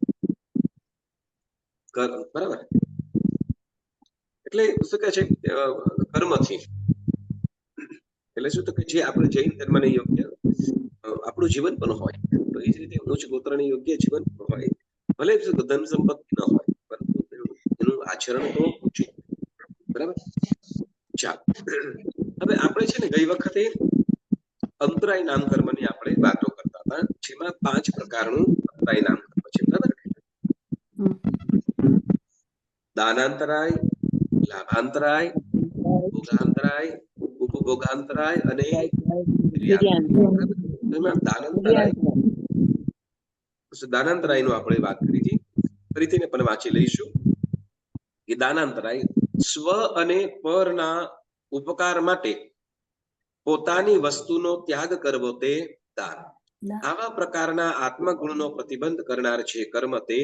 બરાબર? એટલે શું કહે છે કર્મથી, એટલે શું તો કે જે આપણે જૈન ધર્મને યોગ્ય આપણું જીવન પણ હોય, તો એ જ રીતે ઉચ્ચ ગોત્રને યોગ્ય જીવન પણ હોય, ભલે ધન સંપત્તિ ન હોય, પરંતુ એનું આચરણ તો ઊંચું, બરાબર? ચાલો, હવે આપણે છે ને ગઈ વખતે અંતરાય નામ કર્મની આપણે વાતો કરતા હતા, જેમાં 5 પ્રકારનું અંતરાય નામ કર્મ છે, બરાબર? દાનાંતરાય, લાભાંતરાય, ભોગાંતરાય, ઉપભોગાંતરાય અને દાનાંતરાયનો આપણે વાત કરી હતી, ફરીથી પણ વાંચી લઈશું કે દાનાંતરાય સ્વ અને પરના ઉપકાર માટે પોતાની વસ્તુનો ત્યાગ કરવો તે દાન. આવા પ્રકારના આત્મગુણનો પ્રતિબંધ કરનાર છે કર્મ તે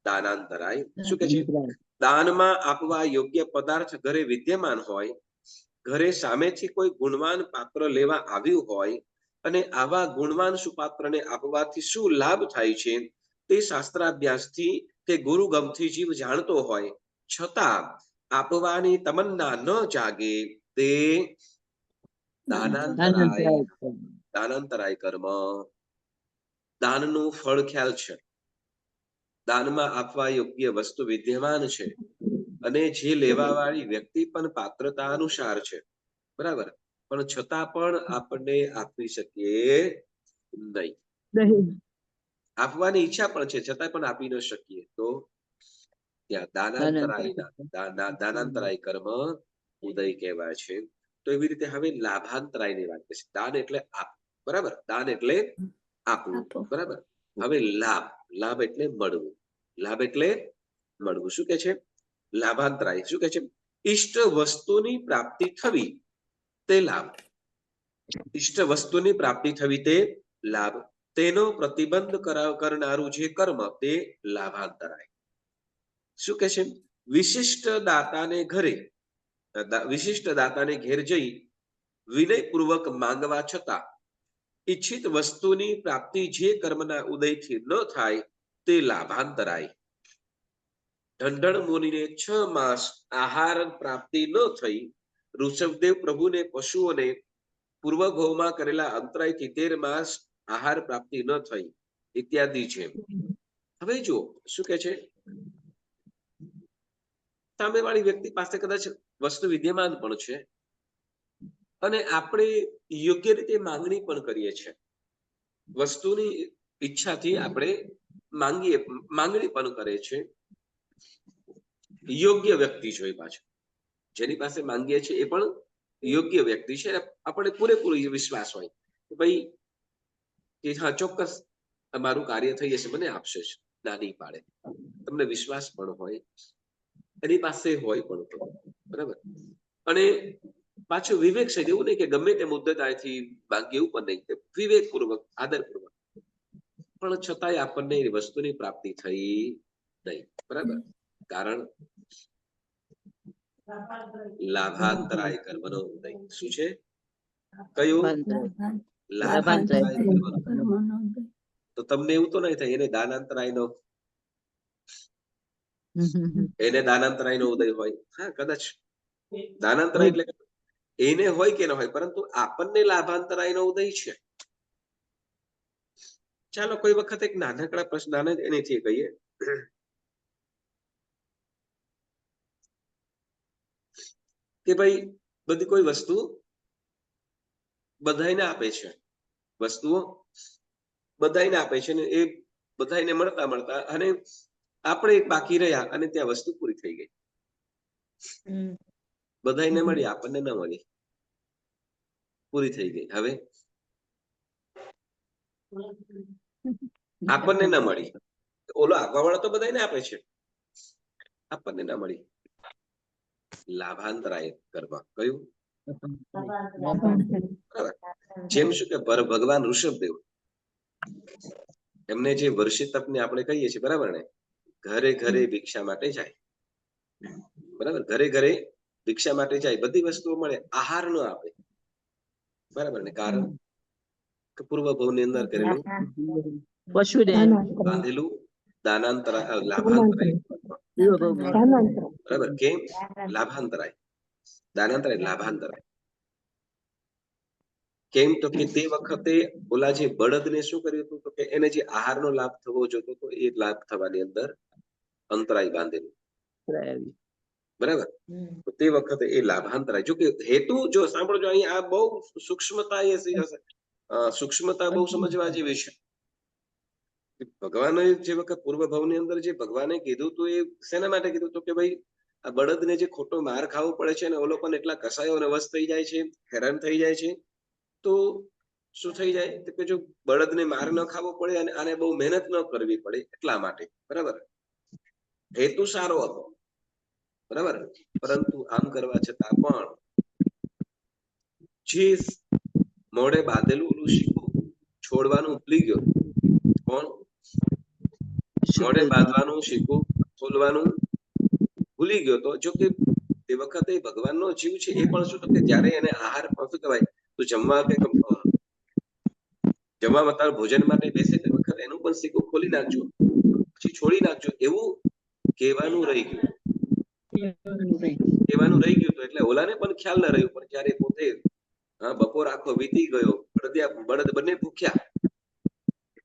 દાનાંતરાય. શું કે છે? દાનમાં આપવા યોગ્ય પદાર્થ ઘરે વિદ્યમાન હોય, ઘરે સામેથી કોઈ ગુણવાન પાત્ર લેવા આવ્યું હોય અને આવા ગુણવાન સુપાત્રને આપવાથી શું લાભ થાય છે તે શાસ્ત્રાભ્યાસથી કે ગુરુગમથી જીવ જાણતો હોય, છતાં આપવાની તમન્ના ન જાગે તે દાનાંતરાય કર્મ. દાનનું ફળ ખ્યાલ છે, દાનમાં આપવા યોગ્ય વસ્તુ વિદ્યમાન છે અને જે લેવા વાળી વ્યક્તિ પણ પાત્રતા અનુસાર છે, બરાબર? પણ છતાં પણ આપણે આપી શકીએ નહીં. આપવાની ઈચ્છા પણ છે, છતાં પણ આપી ન શકીએ, તો ત્યાં દાનાંતરાય કર્મ ઉદય કહેવાય છે. તો એવી રીતે હવે લાભાંતરાયની વાત છે. દાન એટલે આપ, બરાબર? દાન એટલે આપવું, બરાબર? હવે લાભ એટલે મળવું, લાભ એટલે મળવું. શું કે છે? લાભાંતરાય શું કે છે? ઈષ્ટ વસ્તુની પ્રાપ્તિ થવી તે લાભ. ઈષ્ટ વસ્તુની પ્રાપ્તિ થવી તે લાભ. તેનો પ્રતિબંધ કરનારું જે કર્મ તે લાભાંતરાય. શું કે છે? વિશિષ્ટ દાતાને ઘેર જઈ વિનયપૂર્વક માંગવા છતાં ઈચ્છિત વસ્તુની પ્રાપ્તિ જે કર્મના ઉદયથી ન થાય તે લાભાંતરાય. ઢંઢણ મુનિને 6 માસ આહાર પ્રાપ્તિ ન થઈ, ઋષભદેવ પ્રભુને પશુઓને પૂર્વ ગૌમાં કરેલા અંતરાયથી 13 માસ આહાર પ્રાપ્તિ ન થઈ, ઇત્યાદિ છે. હવે જો શું કે છે? સામેવાળી વ્યક્તિ પાસે કદાચ વસ્તુ વિદ્યમાન પણ છે અને આપણે યોગ્ય રીતે માંગણી પણ કરીએ છીએ, વસ્તુની ઈચ્છાથી આપણે માંગણી પણ કરે છે. યોગ્ય વ્યક્તિ જોઈ પાછું જેની પાસે માંગીએ છીએ એ પણ યોગ્ય વ્યક્તિ છે, આપણે પૂરેપૂરો વિશ્વાસ હોય કે ભાઈ કે હા ચોક્કસ તમારું કાર્ય થઈ જશે, મને આપશે જ, ના નહીં પાડે, તમને વિશ્વાસ પણ હોય, એની પાસે હોય પણ, બરાબર? અને પાછું વિવેક છે, એવું નહીં કે ગમે તે મુદ્દતાથી માંગે, એવું પણ નહીં, વિવેકપૂર્વક આદરપૂર્વક, પણ છતાંય આપણને એ વસ્તુની પ્રાપ્તિ થઈ નહીં, બરાબર? કારણ લાભાંતરાય કર્મનો ઉદય. શું છે? કયું? લાભાંતરાય કર્મનો. તો તમને એવું તો નહીં થાય એને દાનાંતરાયનો ઉદય હોય? હા, કદાચ દાનાંતરાય એટલે એને હોય કે ન હોય, પરંતુ આપણને લાભાંતરાયનો ઉદય છે. ચાલો કોઈ વખત એક નાનકડા પ્રશ્ન એનેથી કહીએ કે ભાઈ બધી કોઈ વસ્તુ બધાને આપે છે, વસ્તુઓ બધાને આપે છે ને એ બધાને મળતા અને આપણે એક બાકી રહ્યા અને ત્યાં વસ્તુ પૂરી થઈ ગઈ. બધાને મળી, આપણને ન મળી, પૂરી થઈ ગઈ. હવે આપણને ના મળી, ઓલો આપવા વાળો તો બધાને આપે છે, આપણને ના મળી. લાભાંતરાય કર્મ કયું? બરાબર. જેમ શું કે ભગવાન ઋષભદેવ એમને જે વર્ષી તપને આપણે કહીએ છીએ, બરાબર ને, ઘરે ઘરે ભિક્ષા માટે જાય, બરાબર, ઘરે ઘરે ભિક્ષા માટે જાય, બધી વસ્તુઓ મળે, આહાર ન આપે, બરાબર ને, કારણ કે પૂર્વ ભવની અંદર કરેલું પશુને બાંધેલું દાનાંતરાય લાભાંતરાય, બરાબર. કેમ? લાભાંતરાય, દાનાંતરાય, લાભાંતરાય. કેમ? તો કે તે વખતે ઓલા જે બળદને શું કર્યું હતું, તો કે એને જે આહારનો લાભ થવો જોતો હતો એ લાભ થવાની અંદર અંતરાય બાંધેલું, બરાબર. તો તે વખતે એ લાભાંતરાય. જો કે હેતુ, જો સાંભળજો, અહીં આ બહુ સૂક્ષ્મતા સૂક્ષ્મતા બહુ સમજવા જેવી છે. ભગવાને જે વખત પૂર્વ ભવની અંદર જે ભગવાને કીધું તો એ શેના માટે કીધું, તો કે ભાઈ આ બળદને જે ખોટો માર ખાવો પડે છે ને, ઓ લોકોને એટલા કસાયો અને વશ થઈ જાય છે, હેરાન થઈ જાય છે, તો શું થઈ જાય કે જો બળદને માર ન ખાવો પડે અને આને બહુ મહેનત ન કરવી પડે એટલા માટે, બરાબર. હેતુ સારો હતો, બરાબર. પરંતુ આમ કરવા છતાં પણ જે મોઢે બાંધેલું ઓલું શીખું છોડવાનું ભૂલી ગયો. કોણ? મોઢે બાંધવાનું શીખું ખોલવાનું ભૂલી ગયો. તો જો કે તે વખતે ભગવાનનો જીવ છે એ પણ શું, તો કે જયારે એને આહાર શું કહેવાય, તો જમવા કે જમવા તાર ભોજન માટે બેસે તે વખતે એનું પણ શીખું ખોલી નાખજો, પછી છોડી નાખજો, એવું કહેવાનું રહી ગયું, કહેવાનું રહી ગયું. તો એટલે ઓલાને પણ ખ્યાલ ન રહ્યું, પણ જયારે પોતે બપોર આખો વીતી ગયો, બળદ બંને ભૂખ્યા,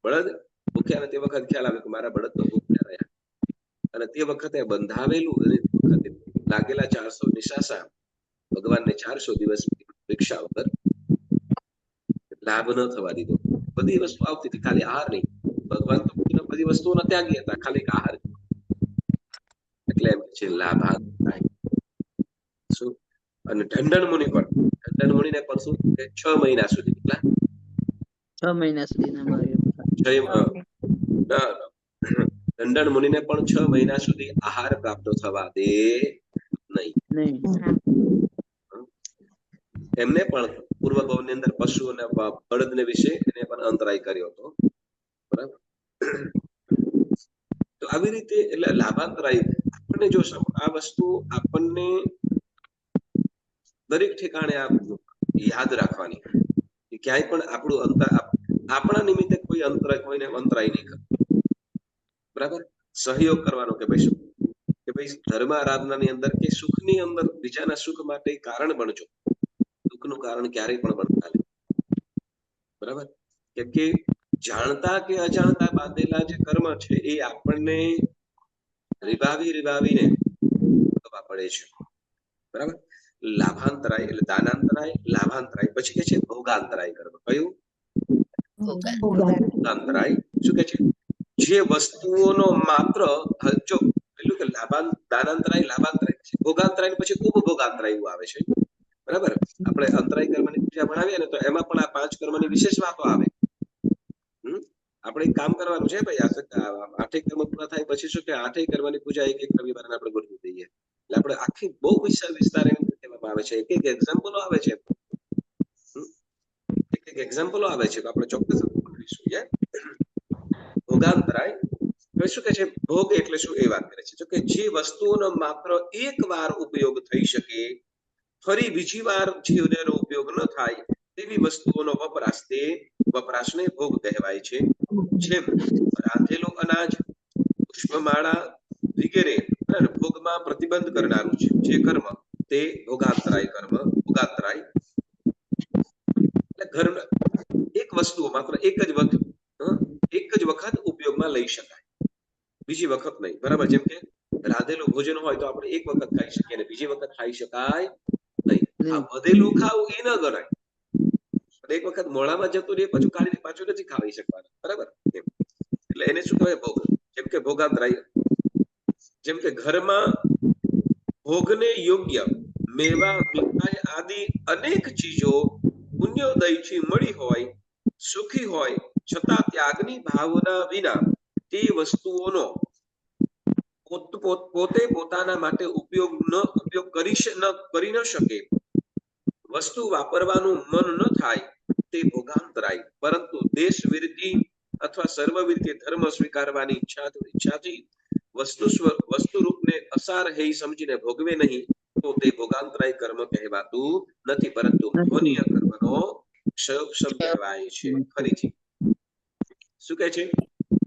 બળદ ભૂખ્યા, અને તે વખત ખ્યાલ આવે કે મારા બળદ તો ભૂખ્યા રહ્યા, અને તે વખતે બંધાવેલું અને વખતે લાગેલા 400 નિશાસા ભગવાનને 400 દિવસ ભિક્ષા વગર લાભ ન થવા દીધો. બધી વસ્તુ આવતી હતી, ખાલી આહાર નહીં. ભગવાન તો બધી વસ્તુઓના ત્યાગી હતા, ખાલી આહાર. એટલે એમ છે લાભાંતરાય. શું? અને ઢંઢન મુનિને પણ શું, 6 મહિના સુધી, કેટલા? 6 મહિના સુધી ઢંઢન મુનિને પણ 6 મહિના સુધી આહાર પ્રાપ્ત થવા દે નહીં. એમને પણ પૂર્વ ભવની અંદર પશુ અને બળદને વિશે એને પણ અંતરાય કર્યો હતો, બરાબર. તો આવી રીતે એટલે લાભાંતરાય આપણને જો આ વસ્તુ આપણને દરેક ઠેકાણે યાદ રાખવાની, ક્યાંય પણ આપણું આપણા નિમિત્તે કોઈ અંતરાય, કોઈને અંતરાય નહીં કરે, બરાબર. સહયોગ કરવાનો કે ભાઈ ધર્મ આરાધનાની અંદર કે સુખની અંદર બીજાના સુખ માટે કારણ બનજો, દુઃખનું કારણ ક્યારેય પણ બનતા નહીં, બરાબર. કેમ કે જાણતા કે અજાણતા બાંધેલા જે કર્મ છે એ આપણને રીબાવીને થવા પડે છે, બરાબર. લાભાંતરાય એટલે દાનાંતરાય, લાભાંતરાય. પછી કે છે ભોગાંતરાય કર્મ. કયું? ભોગાંતરાય. શું કે છે? જે વસ્તુઓનો માત્ર, જો પેલું કે દાનાંતરાય, લાભાંતરાય, પછી ભોગાંતરાય, પછી ઉપભોગાંતરાય એવું આવે છે, બરાબર. આપણે અંતરાય કર્મની પૂજા ભણાવીએ ને તો એમાં પણ આ 5 કર્મની વિશેષ વાતો આવે. આપણે કામ કરવાનું છે ભાઈ, 8 કર્મ પૂરા થાય પછી શું કે 8 કર્મની પૂજા એક રવિવારે આપણે ગોઠવી દઈએ, એટલે આપણે આખી બહુ વિસ્તાર કહેવામાં આવે છે. એક એક્ઝામ્પલો આવે છે, એક એક્ઝામ્પલો આવે છે, તો આપણે ચોક્કસ ગોઠવીશું. ભોગાંતરાય શું કે છે? ભોગ એટલે શું એ વાત કરે છે, જો કે જે વસ્તુઓનો માત્ર એક વાર ઉપયોગ થઈ શકે, ફરી બીજી વાર જીવનો ઉપયોગ ન થાય તેવી વસ્તુઓનો વપરાશ, તે વપરાશને ભોગ કહેવાય છે. જેમ રાંધેલું અનાજ, પુષ્પમાળા વગેરે ભોગમાં પ્રતિબંધ કરનારું છે જે કર્મ, તે ભોગાંતરાય કર્મ. ભોગાંતરાય એટલે ઘરમાં એક વસ્તુ માત્ર એક જ વખત ઉપયોગમાં લઈ શકાય, બીજી વખત નહીં, બરાબર. જેમ કે રાંધેલું ભોજન હોય તો આપણે એક વખત ખાઈ શકીએ અને બીજી વખત ખાઈ શકાય નહીં. આ વધેલું ખાવું એ ન ગણાય, એક વખત મોઢામાં જતું રહે પછી કાઢીને પાછું નથી ખાવી શકવાનું, બરાબર. એટલે એને શું કહેવાય? ભોગ. જેમ કે ભોગાંતરાય, જેમ કે ઘરમાં ભોગને યોગ્ય મેવા, મીઠાઈ આદિ અનેક ચીજો પુણ્યોદયથી મળી હોય, સુખી હોય છતાં ત્યાગની ભાવના વિના તે વસ્તુઓનો પોતે પોતાના માટે ઉપયોગ કરી ન શકે, વસ્તુ વાપરવાનું મન ન થાય, તે ભોગાંતરાય. પરંતુ દેશ વિરતિ અથવા સર્વવિરતિ ધર્મ સ્વીકારવાની ઈચ્છાથી વસ્તુ રૂપને અસાર હૈ સમજીને ભોગવે નહીં, તો તે ભોગાંતરાય કર્મ કહેવાતું નથી, પરંતુ મોહનીય કર્મનો ક્ષયોક્ષમ કહેવાય છે. ફરીથી શું કહે છે?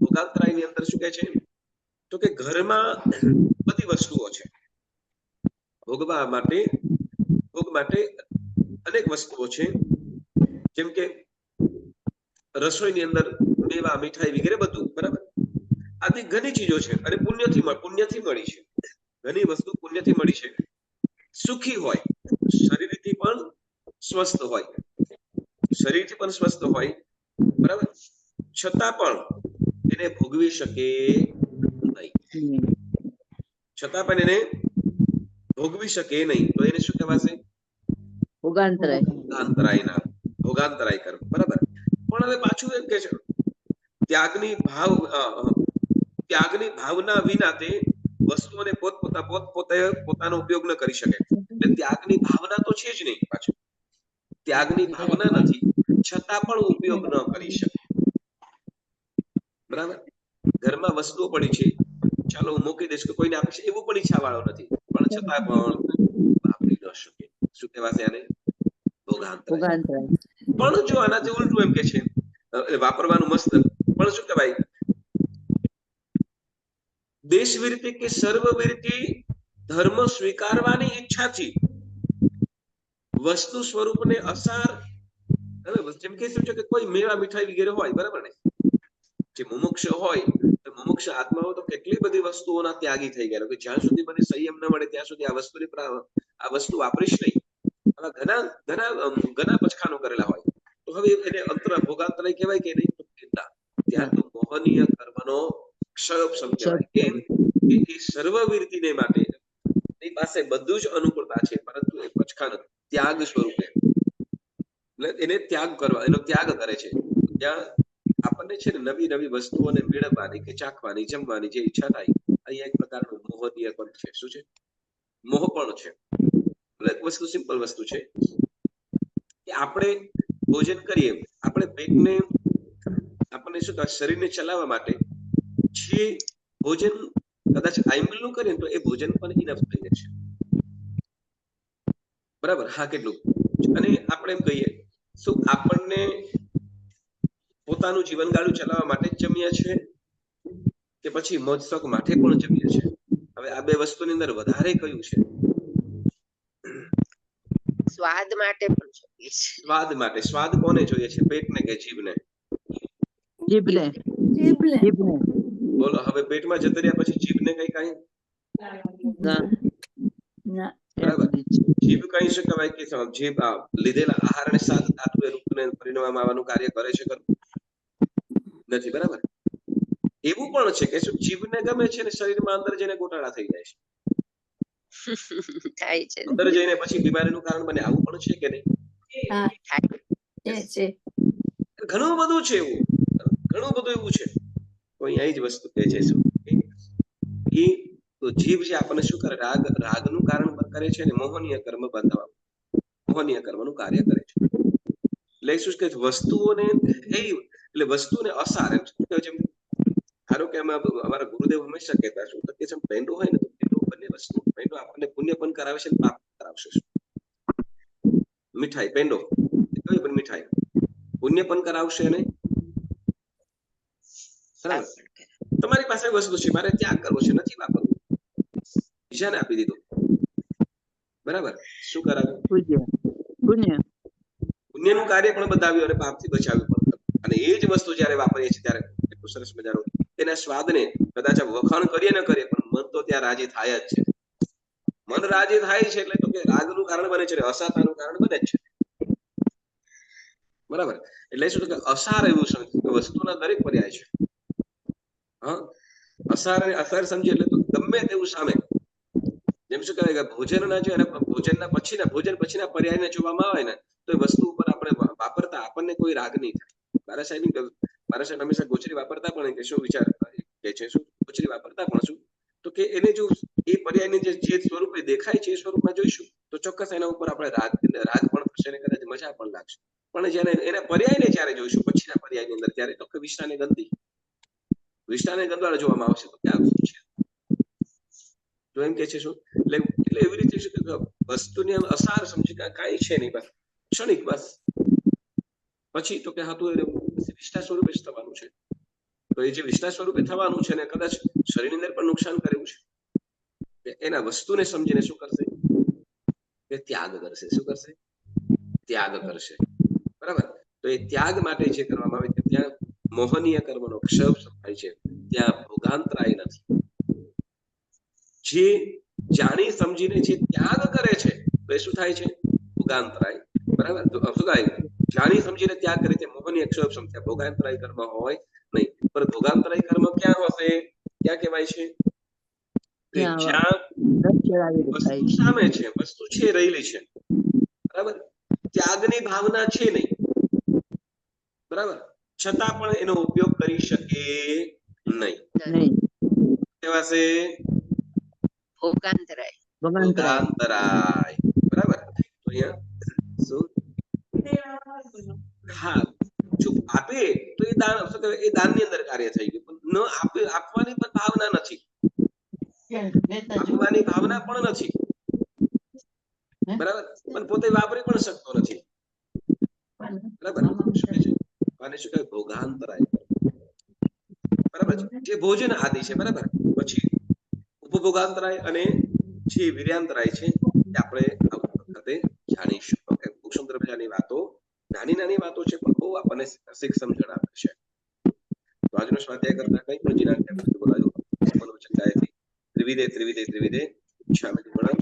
ભોગાંતરાય ની અંદર શું કહે છે? તો કે ઘરમાં બધી વસ્તુઓ છે, ભોગ માટે અનેક વસ્તુઓ છે, જેમ કે રસોઈની અંદર મેવા, મીઠાઈ વગેરે બધું, બરાબર? આથી ઘણી ચીજો છે અને પુણ્યથી મળી છે. ઘણી વસ્તુ પુણ્યથી મળી છે. સુખી હોય, શરીરથી પણ સ્વસ્થ હોય, બરાબર? છતાં પણ એને ભોગવી શકે નહીં, તો એને શું કહેવાશે? ભોગાંતરાય કર્મ, બરાબર? પણ હવે પાછું એમ કે છે ત્યાગની ભાવના વિના તે વસ્તુઓને પોતાનો ઉપયોગ ન કરી શકે. એટલે ત્યાગની ભાવના તો છે જ નહીં. પાછું ત્યાગની ભાવના નથી, છતાં પણ ઉપયોગ ન કરી શકે, બરાબર? ઘરમાં વસ્તુઓ પડી છે, ચાલો હું મૂકી દઈશ કે કોઈને આપીશ, એવું પણ ઈચ્છા વાળો નથી, પણ છતાં પણ વાપરી ન શકે. શું કહેવાશે આને? ભોગાંતરાય. પણ જો આનાથી ઉલટું એમ કે છે, વાપરવાનું મસ્ત, પણ શું કહેવાય? દેશ વિરતિ કે સર્વ વિરતિ ધર્મ સ્વીકારવાની ઈચ્છાથી વસ્તુ સ્વરૂપને અસાર, જેમ કે શું છે કે કોઈ મેવા, મીઠાઈ વગેરે હોય, બરાબર ને? જે મુમુક્ષ હોય, તો મુમુક્ષ આત્માઓ તો કેટલી બધી વસ્તુઓના ત્યાગી થઈ ગયા કે જ્યાં સુધી મને સંયમ ન મળે ત્યાં સુધી આ વસ્તુ વાપરીશ નહીં. ઘણા પચખાનો કરેલા હોય, તો હવે એને ભોગાંતરાય કહેવાય કે નહીં? ત્યાં તો મોહનીય કર્મનો ક્ષયોક્ષમ કહેવાય. કેમ કે એ સર્વવિરતિને માટે એની પાસે બધું જ અનુકૂળતા છે, પરંતુ એ પચખાનો ત્યાગ સ્વરૂપે, એટલે એને એનો ત્યાગ કરે છે. ત્યાં આપણને છે ને નવી વસ્તુઓને મેળવવાની કે ચાખવાની, જમવાની જે ઈચ્છા થાય, અહીંયા એક પ્રકારનું મોહનીય પણ છે. શું છે? મોહ પણ છે. એક વસ્તુ, સિમ્પલ વસ્તુ છે કે આપણે ભોજન કરીએ, આપણે પેટને, આપણને શું કહેવાય, શરીરને ચલાવવા માટે જે ભોજન કદાચ આઈમ્બલનું કરીએ તો એ ભોજન પણ ઇનફ થઈ જાય છે, બરાબર? હા, કેટલું? અને આપણે એમ કહીએ, શું આપણને પોતાનું જીવનગાળું ચલાવવા માટે જ જમીએ છીએ કે પછી મોજ શોખ માટે પણ જમીએ છીએ? હવે આ બે વસ્તુની અંદર વધારે કયું છે? સ્વાદ માટે પણ જોઈએ છે. સ્વાદ માટે. સ્વાદ કોને જોઈએ છે? પેટને કે જીભને? જીભને. બોલો, હવે પેટમાં જતો રહ્યા પછી જીભને કઈ બરાબર? જીભ કઈ શું કહેવાય કે જીભ લીધેલા આહારને સાત ધાતુએ રૂપને પરિણમવામાં આવવાનું કાર્ય કરે છે? નથી, બરાબર? એવું પણ છે કે શું જીભને ગમે છે ને શરીરમાં અંદર જઈને ગોટાળા થઈ જાય છે, થાય છે. અંદર જઈને પછી બીમારીનું કારણ બને. આવું પણ છે કે નહીં? ઘણું બધું છે એવું, ઘણું બધું એવું છે. તો અહીં જ વસ્તુ કહે છે શું કે તો જીભ જે આપણને શું કરે? રાગનું કારણ કરે છે ને મોહનીય કર્મ બંધાવવા, મોહનીય કર્મનું કાર્ય કરે છે. એટલે શું કે વસ્તુઓને અસાર, એમ છે. ધારો કે અમારા ગુરુદેવ હંમેશા કહેતા શું કે પેંડો હોય ને, તો પેંડો બંને વસ્તુ, પેંડો આપણને પુણ્ય પણ કરાવે છે, પાપ કરાવશે. મીઠાઈ, પેંડો કઈ પણ મીઠાઈ પુણ્ય પણ કરાવશે ને તમારી પાસે વસ્તુ છે, મારે ત્યાગ કરવો છે, નથી વાપરવું, બીજાને આપી દીધું, બરાબર? શું કરાવ્યું? પુણ્યનું કાર્ય પણ બતાવ્યું અને પાપથી બચાવ્યું પણ. અને એ જ વસ્તુ જયારે વાપરીએ છીએ ત્યારે એટલું સરસ મજાનું તેના સ્વાદને કદાચ વખાણ કરીએ ન કરીએ, પણ મન તો ત્યાં રાજી થાય જ છે. મન રાજી થાય છે એટલે તો કે રાગનું કારણ બને છે, અસાતાનું કારણ બને જ છે, બરાબર? એટલે શું કે અસાર એવું વસ્તુના દરેક પર્યાય છે. હા, અસાર અને અસાર સમજીએ એટલે તો ગમે તેવું સામે, જેમ શું કહેવાય કે ભોજનના છે અને ભોજન પછીના પર્યાયને જોવામાં આવે ને, તો એ વસ્તુ ઉપર આપણે વાપરતા આપણને કોઈ રાગ નહીં થાય. મારા સાહેબ મારા સાહેબ હંમેશા ગોચરી વાપરતા પણ કે શું વિચાર કે છે, શું ગોચરી વાપરતા પણ શું તો કે એને જો એ પર્યાયને જે સ્વરૂપે દેખાય છે એ સ્વરૂપમાં જોઈશું તો ચોક્કસ એના ઉપર આપણે રાગ પણ થશે ને કદાચ મજા પણ લાગશે. પણ જ્યારે એના પર્યાયને જ્યારે જોઈશું પછીના પર્યાયની અંદર ત્યારે તો કે વિષ્ટાને ગંદી વિષ્ટાને ગંદવાળા જોવામાં આવશે તો ક્યાં શું છે તો એમ કે છે શું એટલે એવી રીતે શું કે વસ્તુની અસાર સમજી કે કાંઈ છે નહીં બસ ક્ષણિક બસ પછી તો કે હા તું વિષ્ટા સ્વરૂપે જ થવાનું છે. તો એ જે વિષ્ટા સ્વરૂપે થવાનું છે ને કદાચ શરીરની અંદર પણ નુકસાન કરેલું છે એના વસ્તુને સમજીને શું કરશે કે ત્યાગ કરશે. શું કરશે? ત્યાગ કરશે. બરાબર. તો એ ત્યાગ માટે જે કરવામાં આવે છે ત્યાં મોહનીય કર્મનો ક્ષય થાય છે, ત્યાં ભોગાંતરાય નથી. જે જાણી સમજીને જે ત્યાગ કરે છે તો એ શું થાય છે? ભોગાંતરાય. બરાબર. તો શું થાય? જાણી સમજીને ત્યાગ કરે છે મોહનીય ક્ષય સમજ્યા ભોગાંતરાય કર્મ હોય નહીં. પણ ભોગાંતરાય કર્મ ક્યાં હશે? ક્યાં કહેવાય છે કે જ્યાં વસ્તુ સામે છે, વસ્તુ છે રહેલી છે. બરાબર. ત્યાગની ભાવના છે નહીં. બરાબર. છતાં પણ એનો ઉપયોગ કરી શકે નહીં. કહેવાશે ભોગાંતરાય. ભોગાંતરાય. બરાબર. તો અહીંયા શું હા જો આપે તો એ દાન શું કહેવાય એ દાનની અંદર કાર્ય થઈ ગયું. પણ ન આપે આપવાની પણ ભાવના નથી. આપવાની ભાવના પણ નથી. બરાબર. પણ પોતે વાપરી પણ શકતો નથી. બરાબર. શું કહે છે? આને શું કહેવાય? ભોગાંતરાય. બરાબર. જે ભોજન આદિ છે. બરાબર. પછી ઉપભોગાંતરાય અને જે વીર્યાંતરાય છે એ આપણે આ વખતે જાણીશું. ઓકે. બહુ સુંદર મજાની વાતો, નાની નાની વાતો છે પણ બહુ આપણને શીખ સમજણ આપે છે. તો આજનો સ્વાધ્યાય કરતા કંઈ પણ જીના બોલાયો મનોવચન ગાયથી ત્રિવિધે ત્રિવિધે ત્રિવિધે ઈચ્છામિ ગુણમ